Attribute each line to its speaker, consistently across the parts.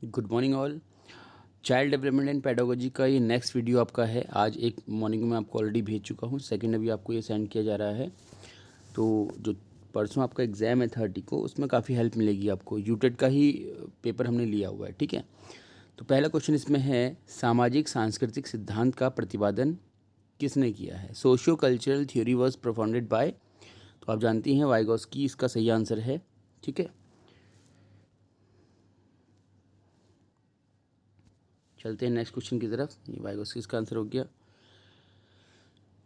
Speaker 1: Good morning all. Child development and pedagogy का ये next video आपका है। आज एक मॉर्निंग में आपको ऑलरेडी भेज चुका हूँ, सेकंड अभी आपको ये सेंड किया जा रहा है। तो जो परसों आपका एग्ज़ाम है 30 को, उसमें काफ़ी हेल्प मिलेगी आपको। यूटेट का ही पेपर हमने लिया हुआ है, ठीक है। तो पहला क्वेश्चन इसमें है, सामाजिक सांस्कृतिक सिद्धांत का प्रतिपादन किसने किया है? Socio cultural theory was propounded by, तो आप जानती हैं वाइगोस्की इसका सही आंसर है, ठीक है। चलते हैं नेक्स्ट क्वेश्चन की तरफ। ये वाइगोस्की इसका आंसर हो गया।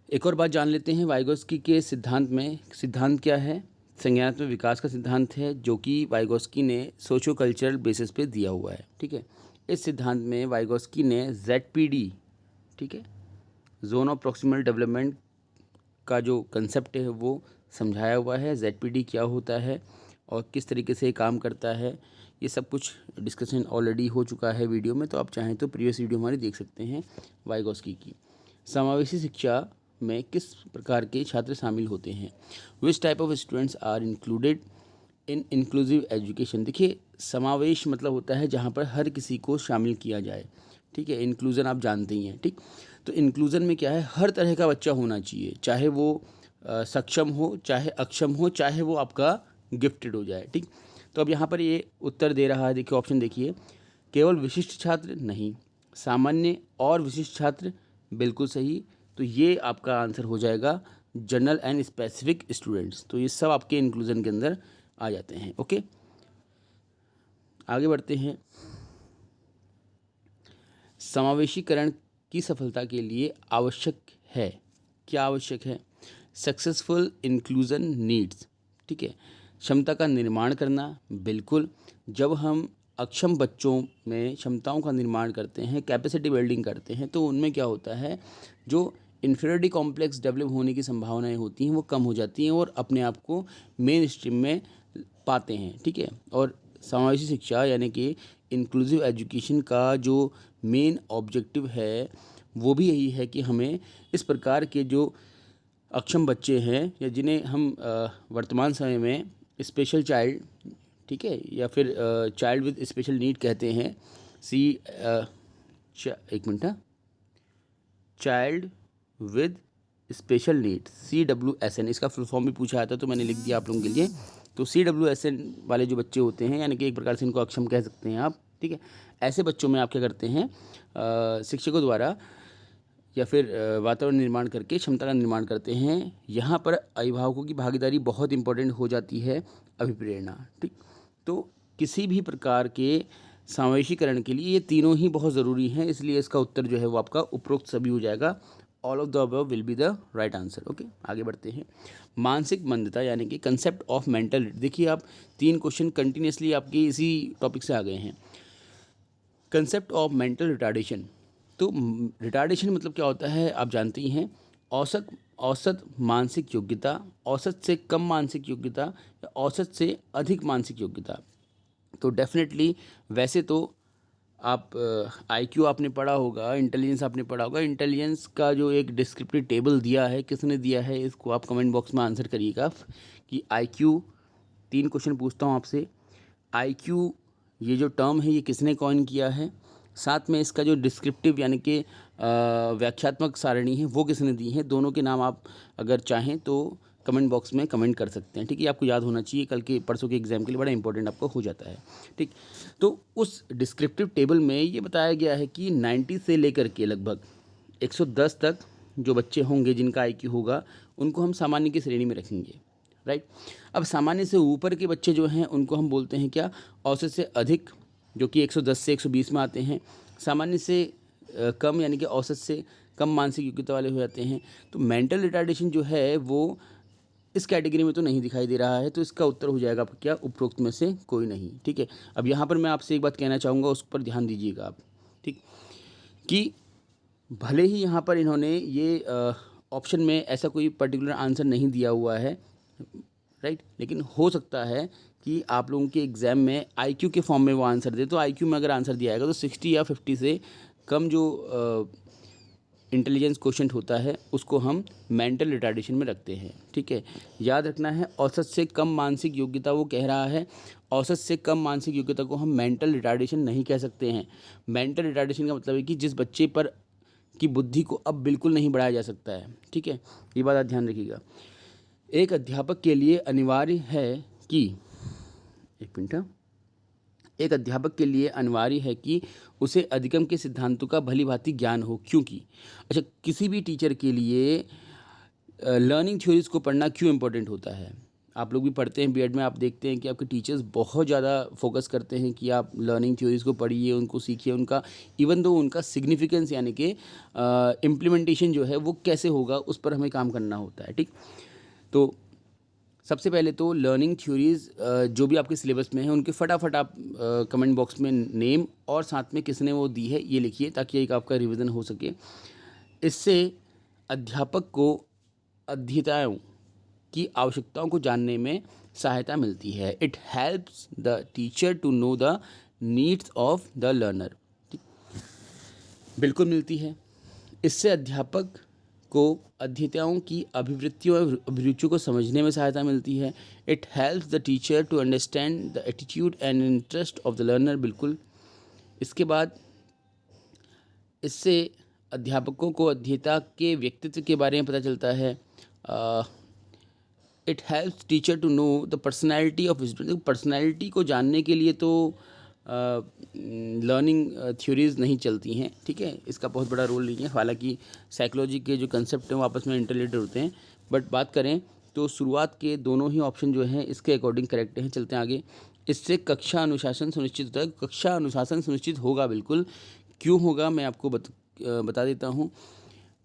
Speaker 1: एक और बात जान लेते हैं, वाइगोस्की के सिद्धांत में, सिद्धांत क्या है? संज्ञानात्मक विकास का सिद्धांत है, जो कि वाइगोस्की ने सोशो कल्चरल बेसिस पे दिया हुआ है, ठीक है। इस सिद्धांत में वाइगोस्की ने ZPD, ठीक है, जोन ऑफ प्रॉक्सिमल डेवलपमेंट का जो कंसेप्ट है वो समझाया हुआ है। ZPD क्या होता है और किस तरीके से काम करता है, ये सब कुछ डिस्कशन ऑलरेडी हो चुका है वीडियो में, तो आप चाहें तो प्रीवियस वीडियो हमारी देख सकते हैं वाइगोस्की की। समावेशी शिक्षा में किस प्रकार के छात्र शामिल होते हैं? Which type of students are included in inclusive education. देखिए, समावेश मतलब होता है जहाँ पर हर किसी को शामिल किया जाए, ठीक है। इंक्लूज़न आप जानते ही हैं, ठीक। तो इंक्लूज़न में क्या है, हर तरह का बच्चा होना चाहिए, चाहे वो सक्षम हो, चाहे अक्षम हो, चाहे वो आपका गिफ्टेड हो जाए, ठीक। तो अब यहाँ पर ये उत्तर दे रहा है, देखिए ऑप्शन देखिए, केवल विशिष्ट छात्र नहीं, सामान्य और विशिष्ट छात्र, बिल्कुल सही। तो ये आपका आंसर हो जाएगा जनरल एंड स्पेसिफिक स्टूडेंट्स। तो ये सब आपके इंक्लूज़न के अंदर आ जाते हैं, ओके। आगे बढ़ते हैं। समावेशीकरण की सफलता के लिए आवश्यक है, क्या आवश्यक है? सक्सेसफुल इंक्लूजन नीड्स, ठीक है। क्षमता का निर्माण करना, बिल्कुल। जब हम अक्षम बच्चों में क्षमताओं का निर्माण करते हैं, कैपेसिटी बिल्डिंग करते हैं, तो उनमें क्या होता है, जो इन्फीरियरिटी कॉम्प्लेक्स डेवलप होने की संभावनाएं होती हैं वो कम हो जाती हैं और अपने आप को मेन स्ट्रीम में पाते हैं, ठीक है। और समावेशी शिक्षा यानी कि इंक्लूसिव एजुकेशन का जो मेन ऑब्जेक्टिव है वो भी यही है कि हमें इस प्रकार के जो अक्षम बच्चे हैं या जिन्हें हम वर्तमान समय में स्पेशल चाइल्ड, ठीक है, या फिर चाइल्ड विद स्पेशल नीड कहते हैं, एक minute, child with special need, CWSN, इसका फुल फॉर्म भी पूछा आता तो मैंने लिख दिया आप लोगों के लिए। तो CWSN वाले जो बच्चे होते हैं, यानी कि एक प्रकार से इनको अक्षम कह सकते हैं आप, ठीक है। ऐसे बच्चों में आप क्या करते हैं, शिक्षकों द्वारा या फिर वातावरण निर्माण करके क्षमता का निर्माण करते हैं। यहाँ पर अभिभावकों की भागीदारी बहुत इंपॉर्टेंट हो जाती है, अभिप्रेरणा, ठीक। तो किसी भी प्रकार के समावेशीकरण के लिए ये तीनों ही बहुत ज़रूरी हैं, इसलिए इसका उत्तर जो है वो आपका उपरोक्त सभी हो जाएगा। All of the above will be the right answer, okay. आगे बढ़ते हैं। मानसिक मंदता यानी कि कंसेप्ट ऑफ मेंटल, देखिए आप 3 क्वेश्चन कंटिन्यूसली आपके इसी टॉपिक से आ गए हैं। कंसेप्ट ऑफ मेंटल रिटार्डेशन, तो रिटार्डेशन मतलब क्या होता है आप जानते ही हैं, औसत औसत मानसिक योग्यता, औसत से कम मानसिक योग्यता या औसत से अधिक मानसिक योग्यता। तो डेफिनेटली वैसे तो आप IQ आपने पढ़ा होगा, इंटेलिजेंस आपने पढ़ा होगा। इंटेलिजेंस का जो एक डिस्क्रिप्टिव टेबल दिया है, किसने दिया है, इसको आप कमेंट बॉक्स में आंसर करिएगा कि IQ, 3 क्वेश्चन पूछता हूँ आपसे। IQ ये जो टर्म है ये किसने कॉइन किया है, साथ में इसका जो डिस्क्रिप्टिव यानी कि व्याख्यात्मक सारणी है वो किसने दी है, दोनों के नाम आप अगर चाहें तो कमेंट बॉक्स में कमेंट कर सकते हैं, ठीक है। आपको याद होना चाहिए, कल के परसों के एग्जाम के लिए बड़ा इंपॉर्टेंट आपको हो जाता है, ठीक। तो उस डिस्क्रिप्टिव टेबल में ये बताया गया है कि 90 से लेकर के लगभग 110 तक जो बच्चे होंगे जिनका IQ होगा, उनको हम सामान्य की श्रेणी में रखेंगे, राइट। अब सामान्य से ऊपर के बच्चे जो हैं उनको हम बोलते हैं क्या, औसत से अधिक, जो कि 110 से 120 में आते हैं। सामान्य से कम यानी कि औसत से कम मानसिक योग्यता वाले हो जाते हैं। तो मेंटल रिटार्डेशन जो है वो इस कैटेगरी में तो नहीं दिखाई दे रहा है, तो इसका उत्तर हो जाएगा आपका क्या, उपरोक्त में से कोई नहीं, ठीक है। अब यहाँ पर मैं आपसे एक बात कहना चाहूँगा, उस पर ध्यान दीजिएगा आप, ठीक, कि भले ही यहाँ पर इन्होंने ये ऑप्शन में ऐसा कोई पर्टिकुलर आंसर नहीं दिया हुआ है, राइट, लेकिन हो सकता है कि आप लोगों के एग्ज़ाम में IQ के फॉर्म में वो आंसर दे। तो IQ में अगर आंसर दिया आएगा तो 60 या 50 से कम जो इंटेलिजेंस क्वोशेंट होता है उसको हम मेंटल रिटार्डेशन में रखते हैं। ठीक है, याद रखना है औसत से कम मानसिक योग्यता वो कह रहा है। औसत से कम मानसिक योग्यता को हम मेंटल रिटार्डेशन नहीं कह सकते हैं। मेंटल रिटार्डेशन का मतलब है कि जिस बच्चे पर की बुद्धि को अब बिल्कुल नहीं बढ़ाया जा सकता है। ठीक है, ये बात आप ध्यान रखिएगा। एक अध्यापक के लिए अनिवार्य है कि एक मिनट, एक अध्यापक के लिए अनिवार्य है कि उसे अधिगम के सिद्धांतों का भली भांति ज्ञान हो। क्योंकि अच्छा, किसी भी टीचर के लिए लर्निंग थ्योरीज को पढ़ना क्यों इम्पोर्टेंट होता है? आप लोग भी पढ़ते हैं बीएड में, आप देखते हैं कि आपके टीचर्स बहुत ज़्यादा फोकस करते हैं कि आप लर्निंग थ्योरीज को पढ़िए, उनको सीखिए, उनका इवन दो उनका सिग्निफिकेंस यानी कि इम्प्लीमेंटेशन जो है वो कैसे होगा उस पर हमें काम करना होता है। ठीक, तो सबसे पहले तो लर्निंग थ्योरीज जो भी आपके सिलेबस में है उनके फटाफट आप कमेंट बॉक्स में नेम और साथ में किसने वो दी है ये लिखिए, ताकि एक आपका रिवीजन हो सके। इससे अध्यापक को अध्येताओं की आवश्यकताओं को जानने में सहायता मिलती है। It helps the teacher to know the needs of the learner. बिल्कुल मिलती है। इससे अध्यापक को अध्येताओं की अभिवृत्तियों और अभिरुचियों को समझने में सहायता मिलती है। It helps the teacher to understand the attitude and interest of the learner. बिल्कुल। इसके बाद इससे अध्यापकों को अध्येता के व्यक्तित्व के बारे में पता चलता है। It helps teacher to know the personality of student. Personality को जानने के लिए तो लर्निंग थ्योरीज नहीं चलती हैं। ठीक है, इसका बहुत बड़ा रोल नहीं है। हालांकि साइकोलॉजी के जो कंसेप्ट हैं वो आपस में इंटररिलेटेड होते हैं, बट बात करें तो शुरुआत के दोनों ही ऑप्शन जो हैं इसके अकॉर्डिंग करेक्ट हैं। चलते हैं आगे। इससे कक्षा अनुशासन सुनिश्चित होता है। कक्षा अनुशासन सुनिश्चित होगा, बिल्कुल। क्यों होगा मैं आपको बता देता हूँ।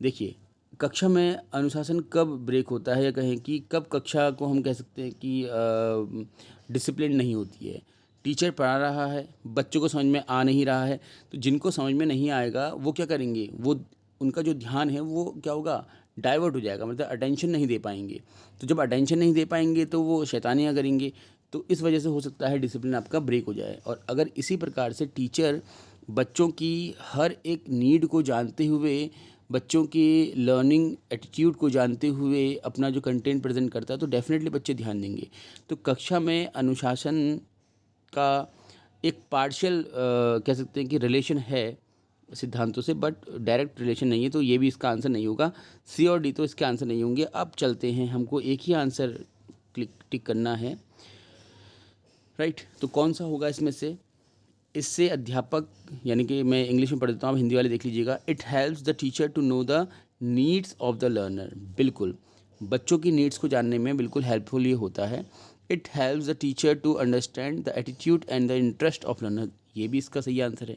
Speaker 1: देखिए, कक्षा में अनुशासन कब ब्रेक होता है, या कहें कि कब कक्षा को हम कह सकते हैं कि डिसिप्लिन नहीं होती है। टीचर पढ़ा रहा है, बच्चों को समझ में आ नहीं रहा है, तो जिनको समझ में नहीं आएगा वो क्या करेंगे, वो उनका जो ध्यान है वो क्या होगा, डाइवर्ट हो जाएगा, मतलब अटेंशन नहीं दे पाएंगे। तो जब अटेंशन नहीं दे पाएंगे तो वो शैतानियाँ करेंगे। तो इस वजह से हो सकता है डिसिप्लिन आपका ब्रेक हो जाए। और अगर इसी प्रकार से टीचर बच्चों की हर एक नीड को जानते हुए, बच्चों की लर्निंग एटीट्यूड को जानते हुए अपना जो कंटेंट प्रेजेंट करता है, तो डेफिनेटली बच्चे ध्यान देंगे। तो कक्षा में अनुशासन का एक पार्शियल कह सकते हैं कि रिलेशन है सिद्धांतों से, बट डायरेक्ट रिलेशन नहीं है। तो ये भी इसका आंसर नहीं होगा। सी और डी तो इसके आंसर नहीं होंगे। अब चलते हैं, हमको एक ही आंसर टिक करना है, राइट। तो कौन सा होगा इसमें से? इससे अध्यापक, यानी कि मैं इंग्लिश में पढ़ देता हूँ, आप हिंदी वाले देख लीजिएगा। It helps the teacher to know the needs of the learner. बिल्कुल, बच्चों की नीड्स को जानने में बिल्कुल हेल्पफुल ये होता है। It helps the teacher to understand the attitude and the interest of learner. ये भी इसका सही आंसर है।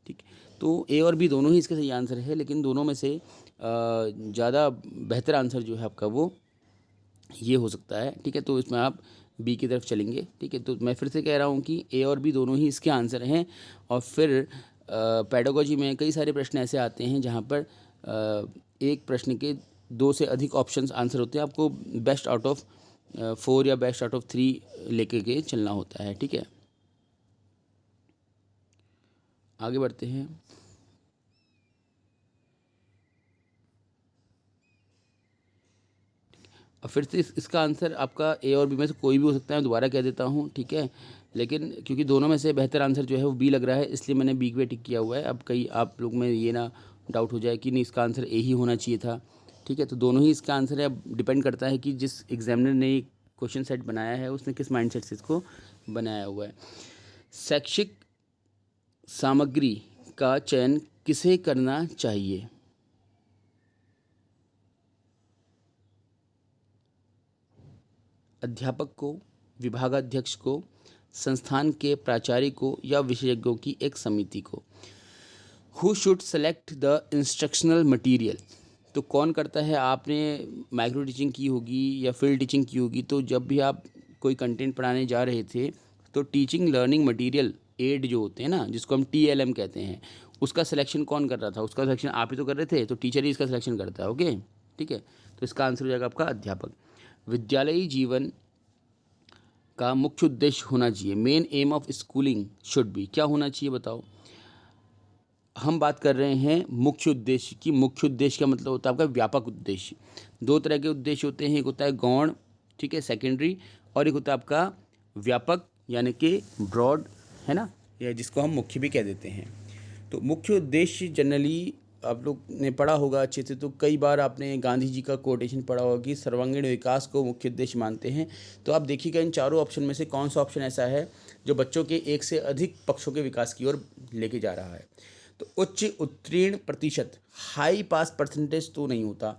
Speaker 1: ठीक, तो ए और बी दोनों ही इसका सही आंसर है, लेकिन दोनों में से ज़्यादा बेहतर आंसर जो है आपका वो ये हो सकता है। ठीक है, तो इसमें आप बी की तरफ चलेंगे। ठीक है, तो मैं फिर से कह रहा हूँ कि ए और बी दोनों ही इसके आंसर हैं। और फिर पेडागोजी में कई सारे प्रश्न ऐसे आते हैं जहाँ पर एक प्रश्न के 2 से अधिक ऑप्शंस आंसर होते हैं। आपको बेस्ट आउट ऑफ 4 या बेस्ट आउट ऑफ 3 लेके के चलना होता है। ठीक है, आगे बढ़ते हैं। और फिर से इसका आंसर आपका ए और बी में से कोई भी हो सकता है, मैं दोबारा कह देता हूँ। ठीक है, लेकिन क्योंकि दोनों में से बेहतर आंसर जो है वो बी लग रहा है, इसलिए मैंने बी पे टिक किया हुआ है। अब कई आप लोग में ये ना डाउट हो जाए कि नहीं इसका आंसर ए ही होना चाहिए था। ठीक है, तो दोनों ही इसका आंसर है। अब डिपेंड करता है कि जिस एग्जामिनर ने क्वेश्चन सेट बनाया है उसने किस माइंड सेट से इसको बनाया हुआ है। शैक्षिक सामग्री का चयन किसे करना चाहिए? अध्यापक को, विभागाध्यक्ष को, संस्थान के प्राचार्य को, या विशेषज्ञों की एक समिति को? Who should select the instructional material? तो कौन करता है? आपने माइक्रो टीचिंग की होगी या फील्ड टीचिंग की होगी, तो जब भी आप कोई कंटेंट पढ़ाने जा रहे थे तो टीचिंग लर्निंग मटीरियल एड जो होते हैं ना, जिसको हम TLM कहते हैं, उसका सिलेक्शन कौन कर रहा था? उसका सिलेक्शन आप ही तो कर रहे थे, तो टीचर ही इसका सिलेक्शन करता है। ओके, ठीक है, तो इसका आंसर हो जाएगा आपका अध्यापक। विद्यालयी जीवन का मुख्य उद्देश्य होना चाहिए, main M of schooling should be, क्या होना चाहिए बताओ? हम बात कर रहे हैं मुख्य उद्देश्य की। मुख्य उद्देश्य का मतलब होता है आपका व्यापक उद्देश्य। दो तरह के उद्देश्य होते हैं, एक होता है गौण, ठीक है, सेकेंडरी, और एक होता है आपका व्यापक यानी कि ब्रॉड, है ना, या जिसको हम मुख्य भी कह देते हैं। तो मुख्य उद्देश्य जनरली आप लोग ने पढ़ा होगा अच्छे से, तो कई बार आपने गांधी जी का कोटेशन पढ़ा होगा कि सर्वांगीण विकास को मुख्य उद्देश्य मानते हैं। तो आप देखिएगा इन चारों ऑप्शन में से कौन सा ऑप्शन ऐसा है जो बच्चों के एक से अधिक पक्षों के विकास की ओर लेके जा रहा है। तो उच्च उत्तीर्ण प्रतिशत, हाई पास परसेंटेज तो नहीं होता,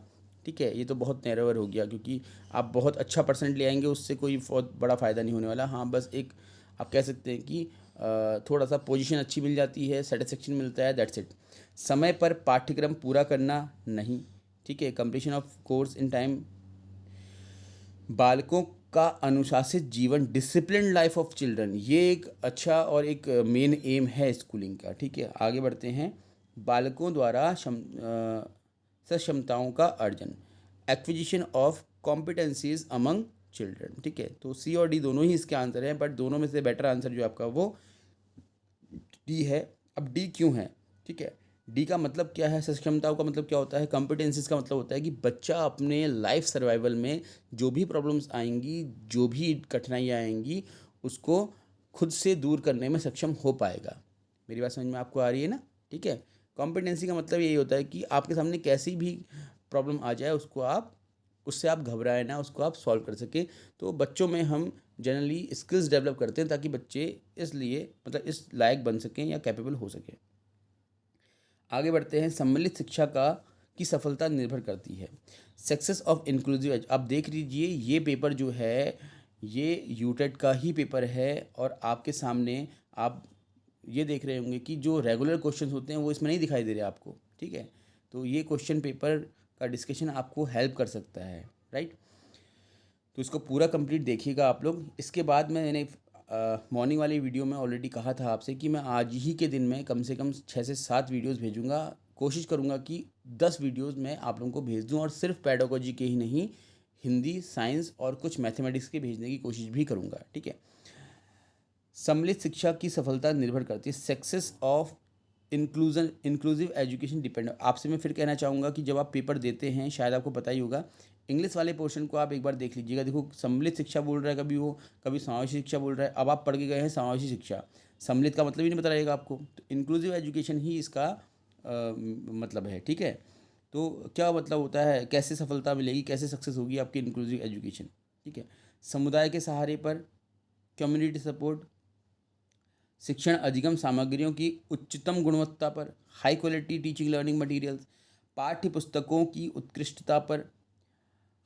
Speaker 1: ठीक है, ये तो बहुत नैरोवर हो गया, क्योंकि आप बहुत अच्छा परसेंट ले आएंगे उससे कोई बहुत बड़ा फ़ायदा नहीं होने वाला। हाँ, बस एक आप कह सकते हैं कि थोड़ा सा पोजीशन अच्छी मिल जाती है, सेटिस्फेक्शन मिलता है, दैट्स इट। समय पर पाठ्यक्रम पूरा करना नहीं, ठीक है, completion of course in time, बालकों का अनुशासित जीवन, डिसिप्लिन लाइफ ऑफ चिल्ड्रन, ये एक अच्छा और एक मेन एम है स्कूलिंग का, ठीक है। आगे बढ़ते हैं, बालकों द्वारा सक्षमताओं का अर्जन, acquisition of competencies among children, ठीक है। तो सी और डी दोनों ही इसके आंसर हैं, बट दोनों में से बेटर आंसर जो आपका वो डी है। अब डी क्यों है, ठीक है, डी का मतलब क्या है, सक्षमताओं का मतलब क्या होता है, कॉम्पिटेंसीज का मतलब होता है कि बच्चा अपने लाइफ सर्वाइवल में जो भी प्रॉब्लम्स आएंगी, जो भी कठिनाइयाँ आएंगी, उसको खुद से दूर करने में सक्षम हो पाएगा। मेरी बात समझ में आपको आ रही है ना, ठीक है। कॉम्पिटेंसी का मतलब यही होता है कि आपके सामने कैसी भी प्रॉब्लम आ जाए उससे आप घबराएं ना, उसको आप सॉल्व कर सकें। तो बच्चों में हम जनरली स्किल्स डेवलप करते हैं ताकि बच्चे इसलिए मतलब इस लायक बन सकें या कैपेबल हो सकें। आगे बढ़ते हैं, सम्मिलित शिक्षा की सफलता निर्भर करती है, सक्सेस ऑफ इंक्लूसिव एज। आप देख लीजिए ये पेपर जो है ये यूटेट का ही पेपर है, और आपके सामने आप ये देख रहे होंगे कि जो रेगुलर क्वेश्चंस होते हैं वो इसमें नहीं दिखाई दे रहे आपको, ठीक है। तो ये क्वेश्चन पेपर का डिस्कशन आपको हेल्प कर सकता है, राइट। तो इसको पूरा कंप्लीट देखिएगा आप लोग। इसके बाद मैंने मॉर्निंग वाली वीडियो में ऑलरेडी कहा था आपसे कि मैं आज ही के दिन में कम से कम 6 से 7 वीडियोस भेजूंगा। कोशिश करूंगा कि 10 वीडियोस मैं आप लोगों को भेज दूं, और सिर्फ पेडागोजी के ही नहीं, हिंदी, साइंस और कुछ मैथमेटिक्स के भेजने की कोशिश भी करूंगा, ठीक है। सम्मिलित शिक्षा की सफलता निर्भर करती है, success of inclusive education depend. आपसे मैं फिर कहना चाहूँगा कि जब आप पेपर देते हैं, शायद आपको पता ही होगा, इंग्लिश वाले पोर्शन को आप एक बार देख लीजिएगा। देखो, सम्मिलित शिक्षा बोल रहा है कभी वो, कभी समावेशी शिक्षा बोल रहा है। अब आप पढ़ के गए हैं समावेशी शिक्षा, सम्मिलित का मतलब ही नहीं बता रहेगा आपको, तो इंक्लूसिव एजुकेशन ही इसका मतलब है, ठीक है। तो क्या मतलब होता है, कैसे सफलता मिलेगी, कैसे सक्सेस होगी आपकी इंक्लूसिव एजुकेशन, ठीक है। समुदाय के सहारे पर, कम्युनिटी सपोर्ट, शिक्षण अधिगम सामग्रियों की उच्चतम गुणवत्ता पर, high quality teaching learning materials, पाठ्य पुस्तकों की उत्कृष्टता पर,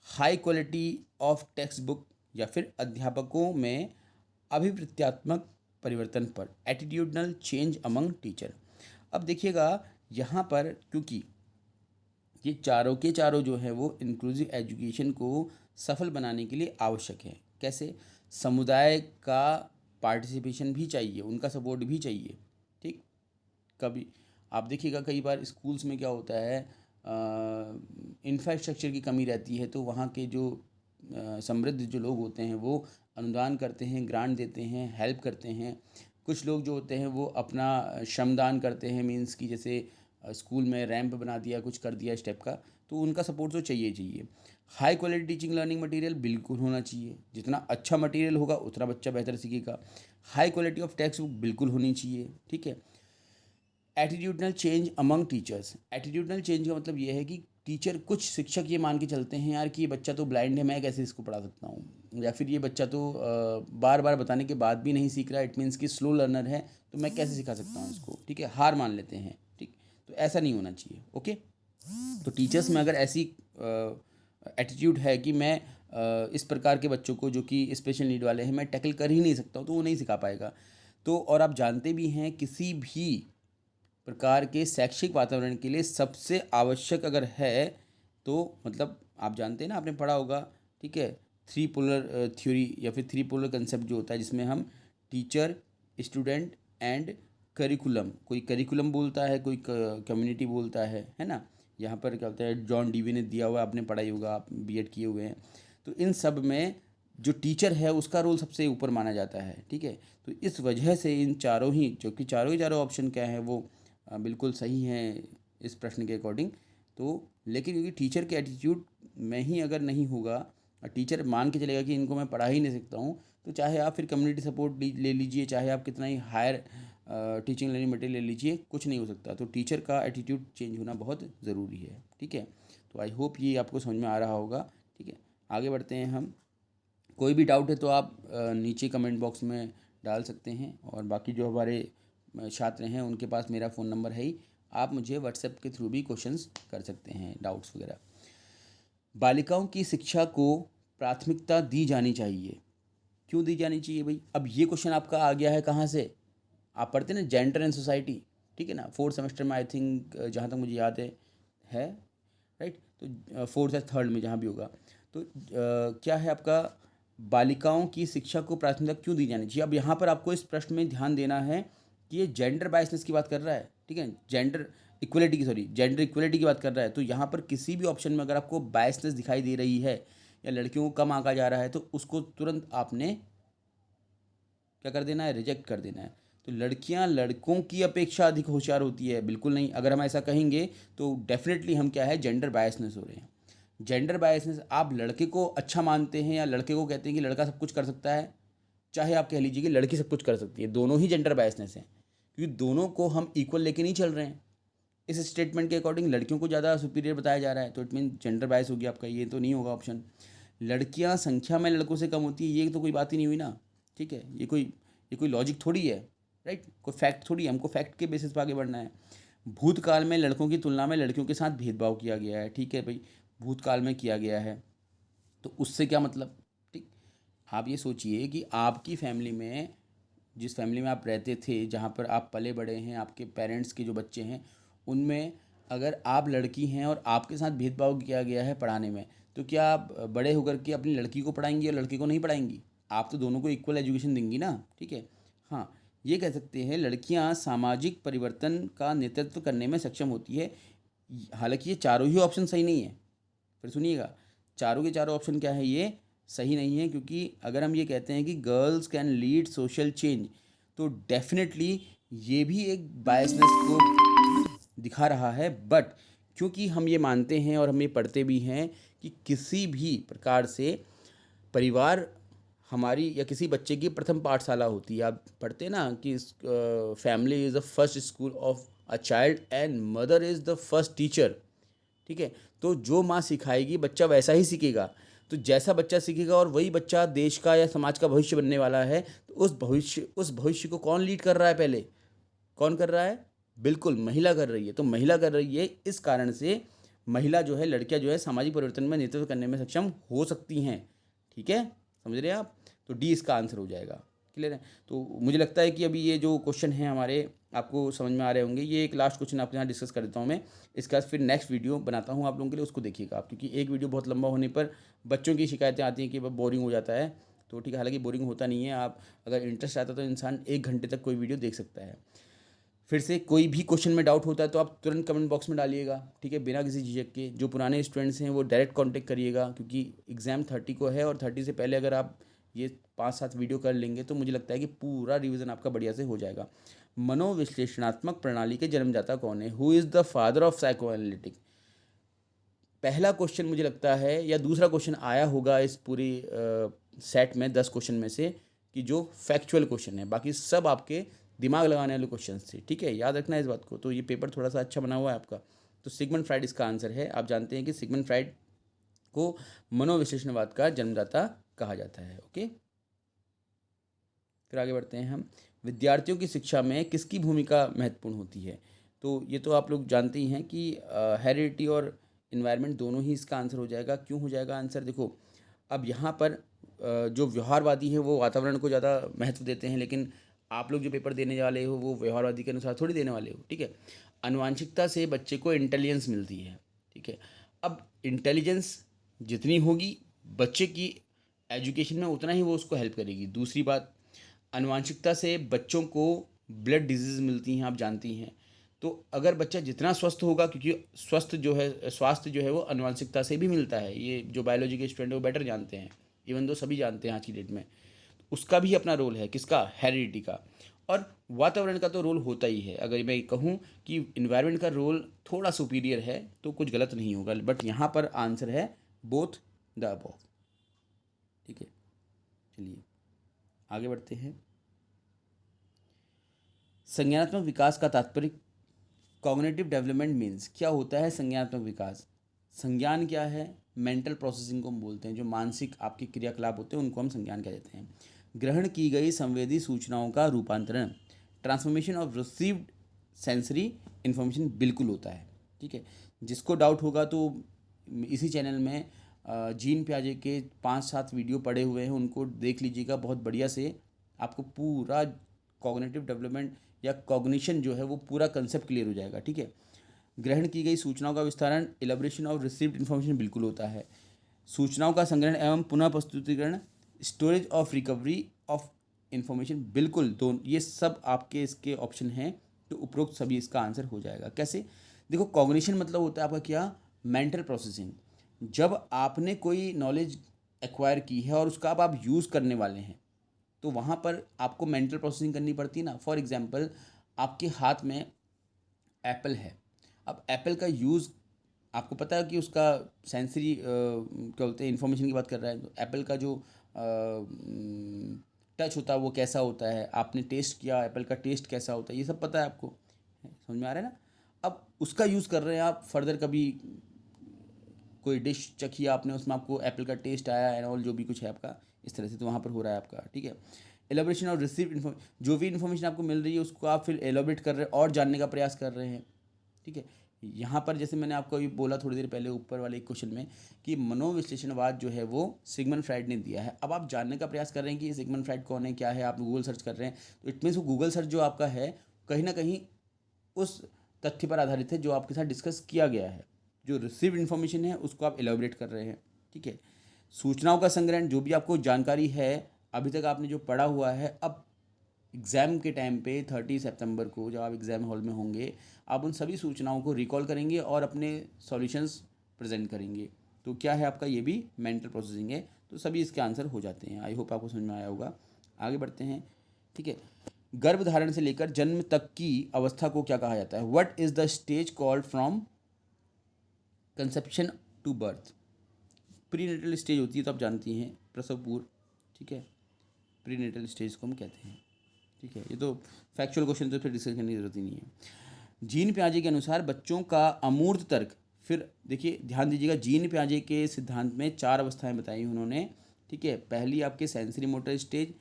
Speaker 1: high quality of text book, या फिर अध्यापकों में अभिवृत्त्यात्मक परिवर्तन पर, एटीट्यूडनल चेंज अमंग टीचर। अब देखिएगा यहाँ पर, क्योंकि ये चारों के चारों जो है वो इंक्लूसिव एजुकेशन को सफल बनाने के लिए आवश्यक है। कैसे, समुदाय का पार्टिसिपेशन भी चाहिए, उनका सपोर्ट भी चाहिए, ठीक। कभी आप देखिएगा कई बार स्कूल्स में क्या होता है, इंफ्रास्ट्रक्चर की कमी रहती है, तो वहाँ के जो समृद्ध जो लोग होते हैं वो अनुदान करते हैं, ग्रांट देते हैं, हेल्प करते हैं। कुछ लोग जो होते हैं वो अपना श्रमदान करते हैं, मीन्स कि जैसे स्कूल में रैंप बना दिया, कुछ कर दिया स्टेप का, तो उनका सपोर्ट तो चाहिए। High quality teaching learning material बिल्कुल होना चाहिए, जितना अच्छा मटेरियल होगा उतना बच्चा बेहतर सीखेगा। High quality of text book बिल्कुल होनी चाहिए, ठीक है। Attitudinal change among teachers, attitudinal change का मतलब ये है कि टीचर, कुछ शिक्षक ये मान के चलते हैं यार कि ये बच्चा तो ब्लाइंड है, मैं कैसे इसको पढ़ा सकता हूँ, या फिर ये बच्चा तो बार बार बताने के बाद भी नहीं सीख रहा, इट मीन्स कि स्लो लर्नर है, तो मैं कैसे सिखा सकता हूँ इसको, ठीक है, हार मान लेते हैं, ठीक। तो ऐसा नहीं होना चाहिए, ओके। तो टीचर्स में अगर ऐसी एटीट्यूड है कि मैं इस प्रकार के बच्चों को जो कि स्पेशल नीड वाले हैं मैं टैकल कर ही नहीं सकता हूँ, तो वो नहीं सिखा पाएगा। तो और आप जानते भी हैं, किसी भी प्रकार के शैक्षिक वातावरण के लिए सबसे आवश्यक अगर है तो मतलब आप जानते हैं ना, आपने पढ़ा होगा, ठीक है, 3 पोलर थ्योरी या फिर 3 पोलर कंसेप्ट जो होता है, जिसमें हम टीचर, स्टूडेंट एंड करिकुलम, कोई करिकुलम बोलता है, कोई कम्युनिटी बोलता है ना। यहाँ पर क्या होता है, जॉन डीवी ने दिया हुआ है, आपने पढ़ा ही होगा, आप बीएड किए हुए हैं। तो इन सब में जो टीचर है उसका रोल सबसे ऊपर माना जाता है, ठीक है। तो इस वजह से इन चारों ही, जो कि चारों ही चारों ऑप्शन क्या है वो बिल्कुल सही हैं इस प्रश्न के अकॉर्डिंग। तो लेकिन क्योंकि टीचर के एटीट्यूड में ही अगर नहीं होगा और टीचर मान के चलेगा कि इनको मैं पढ़ा ही नहीं सकता हूँ, तो चाहे आप फिर कम्युनिटी सपोर्ट ले लीजिए, चाहे आप कितना ही हायर टीचिंग लर्निंग मटेरियल ले लीजिए, कुछ नहीं हो सकता। तो टीचर का एटीट्यूड चेंज होना बहुत ज़रूरी है। ठीक है, तो आई होप ये आपको समझ में आ रहा होगा। ठीक है, आगे बढ़ते हैं हम। कोई भी डाउट है तो आप नीचे कमेंट बॉक्स में डाल सकते हैं, और बाकी जो हमारे छात्र हैं उनके पास मेरा फ़ोन नंबर है ही, आप मुझे व्हाट्सएप के थ्रू भी क्वेश्चंस कर सकते हैं, डाउट्स वगैरह। बालिकाओं की शिक्षा को प्राथमिकता दी जानी चाहिए, क्यों दी जानी चाहिए भाई? अब ये क्वेश्चन आपका आ गया है कहाँ से? आप पढ़ते ना जेंडर एंड सोसाइटी, ठीक है ना, 4th सेमेस्टर में आई थिंक, जहाँ तक मुझे याद है राइट? तो 4th या 3rd में जहाँ भी होगा, तो क्या है आपका, बालिकाओं की शिक्षा को प्राथमिकता क्यों दी जानी चाहिए। अब यहाँ पर आपको इस प्रश्न में ध्यान देना है कि ये जेंडर बायसनेस की बात कर रहा है, ठीक है, जेंडर इक्वलिटी की बात कर रहा है। तो यहाँ पर किसी भी ऑप्शन में अगर आपको बायसनेस दिखाई दे रही है या लड़कियों को कम आंका जा रहा है, तो उसको तुरंत आपने क्या कर देना है, रिजेक्ट कर देना है। तो लड़कियां लड़कों की अपेक्षा अधिक होशियार होती है, बिल्कुल नहीं। अगर हम ऐसा कहेंगे तो डेफिनेटली हम क्या है, जेंडर बायसनेस हो रहे हैं। जेंडर बायसनेस, आप लड़के को अच्छा मानते हैं या लड़के को कहते हैं कि लड़का सब कुछ कर सकता है, चाहे आप कह लीजिए कि लड़की सब कुछ कर सकती है, दोनों ही जेंडर बायसनेस हैं, क्योंकि दोनों को हम इक्वल लेके नहीं चल रहे हैं। इस स्टेटमेंट के अकॉर्डिंग लड़कियों को ज़्यादा सुपीरियर बताया जा रहा है, तो इट मीन जेंडर बायस हो गया आपका, ये तो नहीं होगा ऑप्शन। लड़कियां संख्या में लड़कों से कम होती है, ये तो कोई बात ही नहीं हुई ना। ठीक है, ये कोई लॉजिक थोड़ी है, राइट, कोई फैक्ट थोड़ी है, हमको फैक्ट के बेसिस पर आगे बढ़ना है। भूतकाल में लड़कों की तुलना में लड़कियों के साथ भेदभाव किया गया है, ठीक है भाई, भूतकाल में किया गया है, तो उससे क्या मतलब। ठीक, आप ये सोचिए कि आपकी फैमिली में, जिस फैमिली में आप रहते थे, जहाँ पर आप पले बड़े हैं, आपके पेरेंट्स के जो बच्चे हैं, उनमें अगर आप लड़की हैं और आपके साथ भेदभाव किया गया है पढ़ाने में, तो क्या आप बड़े होकर के अपनी लड़की को पढ़ाएंगी और लड़के को नहीं पढ़ाएंगी? आप तो दोनों को इक्वल एजुकेशन देंगी ना। ठीक है, हाँ, ये कह सकते हैं लड़कियां सामाजिक परिवर्तन का नेतृत्व करने में सक्षम होती है। हालांकि ये चारों ही ऑप्शन सही नहीं है, फिर सुनिएगा, चारों के चारों ऑप्शन क्या है, ये सही नहीं है। क्योंकि अगर हम ये कहते हैं कि girls can lead social change, तो डेफिनेटली ये भी एक बायसनेस को दिखा रहा है। बट क्योंकि हम ये मानते हैं और हम ये पढ़ते भी हैं कि किसी भी प्रकार से परिवार हमारी या किसी बच्चे की प्रथम पाठशाला होती है। आप पढ़ते हैं ना कि family is the first school of a child and mother is the first teacher. ठीक है, तो जो माँ सिखाएगी बच्चा वैसा ही सीखेगा। तो जैसा बच्चा सीखेगा और वही बच्चा देश का या समाज का भविष्य बनने वाला है। तो उस भविष्य को कौन लीड कर रहा है, पहले कौन कर रहा है? बिल्कुल महिला कर रही है। तो महिला कर रही है, इस कारण से महिला जो है, लड़कियां जो है, सामाजिक परिवर्तन में नेतृत्व करने में सक्षम हो सकती हैं। ठीक है, समझ रहे हैं आप? तो डी इसका आंसर हो जाएगा। क्लियर है? तो मुझे लगता है कि अभी ये जो क्वेश्चन हैं हमारे, आपको समझ में आ रहे होंगे। ये एक लास्ट क्वेश्चन आपके यहाँ डिस्कस कर देता हूँ मैं, इसके बाद फिर नेक्स्ट वीडियो बनाता हूँ आप लोगों के लिए, उसको देखिएगा आप, क्योंकि एक वीडियो बहुत लंबा होने पर बच्चों की शिकायतें आती हैं कि बोरिंग हो जाता है। तो ठीक है, हालांकि बोरिंग होता नहीं है, आप अगर इंटरेस्ट आता है तो इंसान 1 घंटे तक कोई वीडियो देख सकता है। फिर से कोई भी क्वेश्चन में डाउट होता है तो आप तुरंत कमेंट बॉक्स में डालिएगा, ठीक है, बिना किसी झिझक के। जो पुराने स्टूडेंट्स हैं वो डायरेक्ट कांटेक्ट करिएगा, क्योंकि एग्ज़ाम 30 को है और 30 से पहले अगर आप ये 5-7 वीडियो कर लेंगे तो मुझे लगता है कि पूरा रिवीजन आपका बढ़िया से हो जाएगा। मनोविश्लेषणात्मक प्रणाली के जन्मदाता कौन है? Who is the father of psycho analytic? पहला क्वेश्चन मुझे लगता है या दूसरा क्वेश्चन आया होगा इस पूरी सेट में 10 क्वेश्चन में से, कि जो फैक्चुअल क्वेश्चन है, बाकी सब आपके दिमाग लगाने वाले क्वेश्चन थे। ठीक है, याद रखना इस बात को। तो ये पेपर थोड़ा सा अच्छा बना हुआ है आपका। तो सिगमंड फ्राइड इसका आंसर है। आप जानते हैं कि सिगमंड फ्राइड को मनोविश्लेषणवाद का जन्मदाता कहा जाता है। ओके, फिर आगे बढ़ते हैं हम। विद्यार्थियों की शिक्षा में किसकी भूमिका महत्वपूर्ण होती है? तो ये तो आप लोग जानते ही हैं कि हेरिडिटी और इन्वायरमेंट दोनों ही इसका आंसर हो जाएगा। क्यों हो जाएगा आंसर? देखो, अब यहाँ पर जो व्यवहारवादी है वो वातावरण को ज़्यादा महत्व देते हैं, लेकिन आप लोग जो पेपर देने वाले हो वो व्यवहारवादी के अनुसार थोड़ी देने वाले हो। ठीक है, आनुवांशिकता से बच्चे को इंटेलिजेंस मिलती है। ठीक है, अब इंटेलिजेंस जितनी होगी बच्चे की एजुकेशन में, उतना ही वो उसको हेल्प करेगी। दूसरी बात, आनुवांशिकता से बच्चों को ब्लड डिजीज़ मिलती हैं, आप जानती हैं। तो अगर बच्चा जितना स्वस्थ होगा, क्योंकि स्वास्थ्य जो है वो आनुवांशिकता से भी मिलता है, ये जो बायोलॉजी के स्टूडेंट है वो बेटर जानते हैं, इवन दो सभी जानते हैं आज की डेट में। उसका भी अपना रोल है, किसका? हेरिडिटी का। और वातावरण का तो रोल होता ही है। अगर मैं कहूँ कि इन्वायरमेंट का रोल थोड़ा सुपीरियर है तो कुछ गलत नहीं होगा, बट यहाँ पर आंसर है बोथ द अबव। ठीक है, चलिए आगे बढ़ते हैं। संज्ञानात्मक विकास का तात्पर्य, कॉग्निटिव डेवलपमेंट मीन्स, क्या होता है संज्ञानात्मक विकास? संज्ञान क्या है? मेंटल प्रोसेसिंग को हम बोलते हैं, जो मानसिक आपके क्रियाकलाप होते हैं उनको हम संज्ञान कह देते हैं। ग्रहण की गई संवेदी सूचनाओं का रूपांतरण, transformation of received sensory information बिल्कुल होता है। ठीक है, जिसको डाउट होगा तो इसी चैनल में जीन प्याजे के 5-7 वीडियो पड़े हुए हैं, उनको देख लीजिएगा, बहुत बढ़िया से आपको पूरा कॉग्निटिव डेवलपमेंट या कॉग्निशन जो है वो पूरा कंसेप्ट क्लियर हो जाएगा। ठीक है, ग्रहण की गई सूचनाओं का विस्तारण, एलाबोरेशन ऑफ रिसीव्ड इन्फॉर्मेशन बिल्कुल होता है। सूचनाओं का संग्रहण एवं पुनः प्रस्तुतिकरण, storage of recovery of information बिल्कुल, दोनों ये सब आपके इसके ऑप्शन हैं, तो उपरोक्त सभी इसका आंसर हो जाएगा। कैसे? देखो, कॉग्निशन मतलब होता है आपका क्या? Mental processing. जब आपने कोई नॉलेज एक्वायर की है और उसका अब आप यूज़ करने वाले हैं, तो वहाँ पर आपको मेंटल प्रोसेसिंग करनी पड़ती है ना। फॉर एग्जांपल, आपके हाथ में एप्पल है, अब एप्पल का यूज़ आपको पता है कि उसका सेंसरी क्या बोलते हैं, इन्फॉर्मेशन की बात कर रहा है, तो एप्पल का जो टच होता है वो कैसा होता है, आपने टेस्ट किया एप्पल का टेस्ट कैसा होता है, ये सब पता है आपको, समझ में आ रहा है ना। अब उसका यूज़ कर रहे हैं आप फर्दर, कभी कोई डिश चखी आपने, उसमें आपको एप्पल का टेस्ट आया एंड ऑल, जो भी कुछ है आपका इस तरह से, तो वहाँ पर हो रहा है आपका। ठीक है, एलोब्रेशन और रिसीव इन्फॉर्मेशन, जो भी इन्फॉर्मेशन आपको मिल रही है उसको आप फिर एलोब्रेट कर रहे हैं और जानने का प्रयास कर रहे हैं। ठीक है, यहाँ पर जैसे मैंने आपको अभी बोला थोड़ी देर पहले ऊपर वाले एक क्वेश्चन में कि मनोविश्लेषणवाद जो है वो सिगमंड फ्राइड ने दिया है। अब आप जानने का प्रयास कर रहे हैं कि सिगमंड फ्राइड कौन है, क्या है, आप गूगल सर्च कर रहे हैं, तो इट मीन्स वो गूगल सर्च जो आपका है कहीं ना कहीं उस तथ्य पर आधारित है जो आपके साथ डिस्कस किया गया है। जो रिसीव्ड इन्फॉर्मेशन है उसको आप एलोबरेट कर रहे हैं। ठीक है, सूचनाओं का संग्रहण, जो भी आपको जानकारी है अभी तक आपने जो पढ़ा हुआ है, अब एग्ज़ाम के टाइम पे 30 सितंबर को जब आप एग्ज़ाम हॉल में होंगे, आप उन सभी सूचनाओं को रिकॉल करेंगे और अपने सॉल्यूशंस प्रेजेंट करेंगे। तो क्या है आपका, ये भी मेंटल प्रोसेसिंग है। तो सभी इसके आंसर हो जाते हैं। आई होप आपको समझ में आया होगा। आगे बढ़ते हैं। ठीक है, गर्भधारण से लेकर जन्म तक की अवस्था को क्या कहा जाता है? What is the stage called from conception to birth? Prenatal stage होती है तो आप जानती हैं, प्रसव पूर्व। ठीक है, प्रीनेटल स्टेज को हम कहते हैं। ठीक है, ये तो फैक्चुअल क्वेश्चन, तो फिर डिस्कस करने की जरूरत ही नहीं है। जीन प्याजे के अनुसार बच्चों का अमूर्त तर्क, फिर देखिए ध्यान दीजिएगा, जीन प्याजे के सिद्धांत में 4 अवस्थाएं बताई उन्होंने। ठीक है, पहली आपके सेंसरी मोटर स्टेज,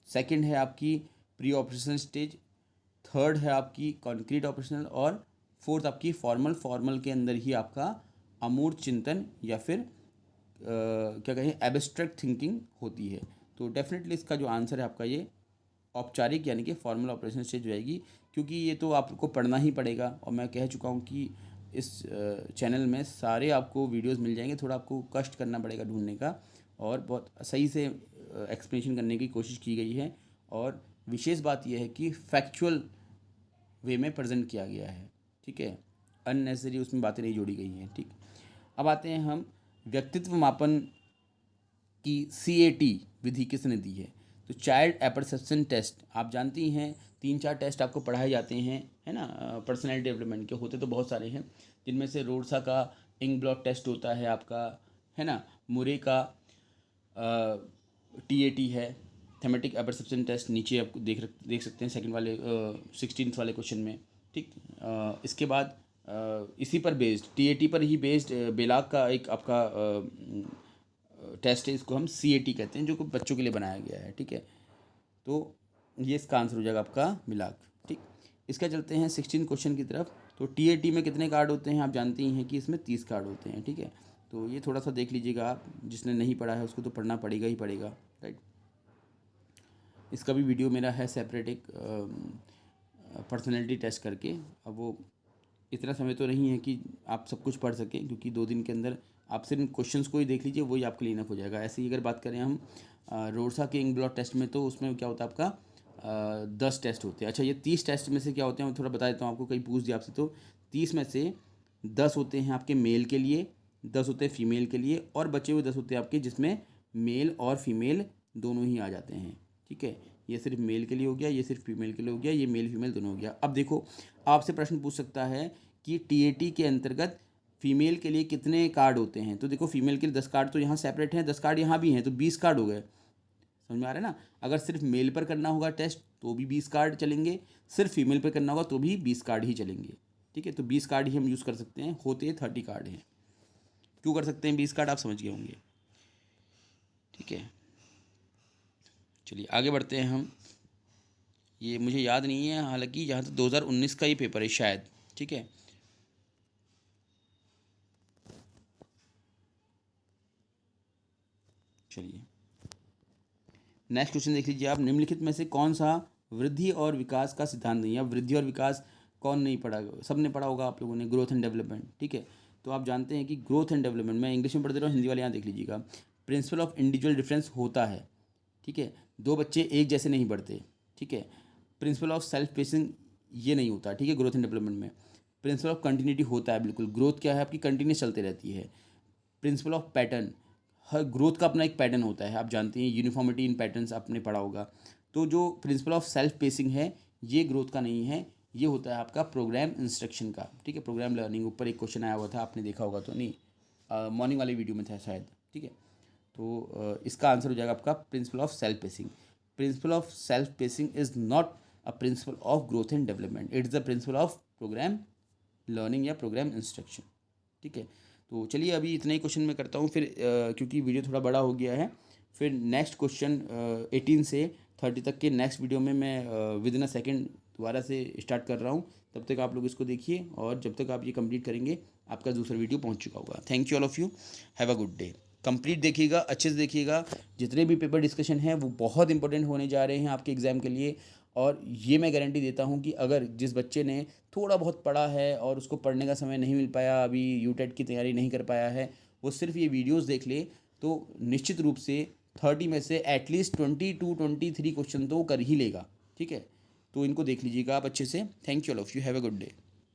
Speaker 1: सेकंड है आपकी प्री ऑपरेशनल स्टेज, थर्ड है आपकी कॉन्क्रीट ऑपरेशनल, और फोर्थ आपकी फॉर्मल के अंदर ही आपका अमूर्त चिंतन या फिर क्या कहें एब्स्ट्रैक्ट थिंकिंग होती है। तो डेफिनेटली इसका जो आंसर है आपका ये औपचारिक यानी कि फॉर्मल ऑपरेशन स्टेज रहेगी, क्योंकि ये तो आपको पढ़ना ही पड़ेगा। और मैं कह चुका हूँ कि इस चैनल में सारे आपको वीडियोस मिल जाएंगे, थोड़ा आपको कष्ट करना पड़ेगा ढूंढने का, और बहुत सही से एक्सप्लेनेशन करने की कोशिश की गई है। और विशेष बात यह है कि फैक्चुअल वे में प्रेजेंट किया गया है। ठीक है, अननेसेसरी उसमें बातें नहीं जोड़ी गई हैं। ठीक, अब आते हैं हम व्यक्तित्व मापन की CAT विधि किसने दी है? तो चाइल्ड एपरसेप्शन टेस्ट, आप जानती हैं 3-4 टेस्ट आपको पढ़ाए जाते हैं, है ना। पर्सनैलिटी डेवलपमेंट के होते तो बहुत सारे हैं, जिनमें से रोड्सा का इंक ब्लॉक टेस्ट होता है आपका, है ना। मुरे का TAT है, थेमेटिक एपरसेप्शन टेस्ट, नीचे आप देख सकते हैं सेकंड वाले 16th वाले क्वेश्चन में। ठीक, इसके बाद इसी पर बेस्ड, TAT पर ही बेस्ड बेलाग का एक आपका टेस्ट है, इसको हम CAT कहते हैं, जो कि बच्चों के लिए बनाया गया है। ठीक है, तो ये इसका आंसर हो जाएगा आपका मिलाक। ठीक, इसका चलते हैं 16 क्वेश्चन की तरफ। तो TAT में कितने कार्ड होते हैं? आप जानती हैं कि इसमें 30 कार्ड होते हैं। ठीक है, तो ये थोड़ा सा देख लीजिएगा आप, जिसने नहीं पढ़ा है उसको तो पढ़ना पड़ेगा ही पड़ेगा, राइट। इसका भी वीडियो मेरा है सेपरेट, एक पर्सनैलिटी टेस्ट करके। अब वो इतना समय तो नहीं है कि आप सब कुछ पढ़ सकें, क्योंकि 2 दिन के अंदर आप सिर्फ क्वेश्चंस को ही देख लीजिए, वही आपके लिए इनफ हो जाएगा। ऐसे ही अगर बात करें हम रोड्सा के इंक ब्लॉक टेस्ट में, तो उसमें क्या होता है आपका 10 टेस्ट होते हैं। अच्छा, ये 30 टेस्ट में से क्या होते हैं मैं थोड़ा बता देता हूँ आपको, कहीं पूछ दिया आपसे तो। 30 में से 10 होते हैं आपके मेल के लिए, 10 होते हैं फीमेल के लिए, और बचे हुए 10 होते हैं आपके जिसमें मेल और फीमेल दोनों ही आ जाते हैं। ठीक है, ये सिर्फ मेल के लिए हो गया, ये सिर्फ फीमेल के लिए हो गया, ये मेल फीमेल दोनों हो गया। अब देखो आपसे प्रश्न पूछ सकता है कि टीएटी के अंतर्गत फीमेल के लिए कितने कार्ड होते हैं। तो देखो फीमेल के लिए 10 कार्ड तो यहाँ सेपरेट हैं, 10 कार्ड यहाँ भी हैं, तो 20 कार्ड हो गए। समझ में आ रहा है ना। अगर सिर्फ मेल पर करना होगा टेस्ट तो भी 20 कार्ड चलेंगे, सिर्फ फीमेल पर करना होगा तो भी 20 कार्ड ही चलेंगे। ठीक है, तो 20 कार्ड ही हम यूज़ कर सकते हैं, होते 30 कार्ड हैं। क्यों कर सकते हैं 20 कार्ड, आप समझ गए होंगे। ठीक है, चलिए आगे बढ़ते हैं हम। ये मुझे याद नहीं है, हालांकि यहाँ तो 2019 का ही पेपर है शायद। ठीक है, चलिए नेक्स्ट क्वेश्चन देख लीजिए आप। निम्नलिखित में से कौन सा वृद्धि और विकास का सिद्धांत नहीं है। अब वृद्धि और विकास कौन नहीं पढ़ा, सबने पढ़ा होगा आप लोगों ने, ग्रोथ एंड डेवलपमेंट। ठीक है, तो आप जानते हैं कि ग्रोथ एंड डेवलपमेंट, मैं इंग्लिश में पढ़ दे रहा हूँ, हिंदी वाले यहाँ देख लीजिएगा। प्रिंसिपल ऑफ इंडिविजुअल डिफरेंस होता है। ठीक है, दो बच्चे एक जैसे नहीं पढ़ते। ठीक है, प्रिंसिपल ऑफ सेल्फ पेसिंग ये नहीं होता। ठीक है, ग्रोथ एंड डेवलपमेंट में प्रिंसिपल ऑफ कंटिन्यूटी होता है बिल्कुल। ग्रोथ क्या है आपकी, कंटिन्यूस चलते रहती है। Principle of pattern, her growth का अपना एक पैटर्न होता है, आप जानते हैं, यूनिफॉर्मिटी इन पैटर्न्स आपने पढ़ा होगा। तो जो प्रिंसिपल ऑफ सेल्फ पेसिंग है ये ग्रोथ का नहीं है, ये होता है आपका प्रोग्राम इंस्ट्रक्शन का। ठीक है, प्रोग्राम लर्निंग ऊपर एक क्वेश्चन आया हुआ था, आपने देखा होगा तो नहीं, मॉर्निंग वाली वीडियो में था शायद। ठीक है, तो इसका आंसर हो जाएगा आपका principle of self pacing. Principle of self pacing is not a principle of growth and development, it is the principle of programme learning या प्रोग्राम इंस्ट्रक्शन। ठीक है, तो चलिए अभी इतना ही क्वेश्चन मैं करता हूँ, फिर क्योंकि वीडियो थोड़ा बड़ा हो गया है, फिर नेक्स्ट क्वेश्चन 18 से 30 तक के नेक्स्ट वीडियो में मैं विद इन अ सेकेंड दोबारा से स्टार्ट कर रहा हूँ। तब तक आप लोग इसको देखिए, और जब तक आप ये कंप्लीट करेंगे आपका दूसरा वीडियो पहुँच चुका होगा। Thank you all of you, have a good day. Complete देखिएगा, अच्छे से देखिएगा, जितने भी पेपर डिस्कशन हैं वो बहुत इंपॉर्टेंट होने जा रहे हैं आपके एग्ज़ाम के लिए। और ये मैं गारंटी देता हूँ कि अगर जिस बच्चे ने थोड़ा बहुत पढ़ा है और उसको पढ़ने का समय नहीं मिल पाया, अभी यूटेट की तैयारी नहीं कर पाया है, वो सिर्फ ये वीडियोस देख ले तो निश्चित रूप से 30 में से एटलीस्ट 20 to 23 क्वेश्चन तो कर ही लेगा। ठीक है, तो इनको देख लीजिएगा आप अच्छे से। Thank you all of you, have a good day.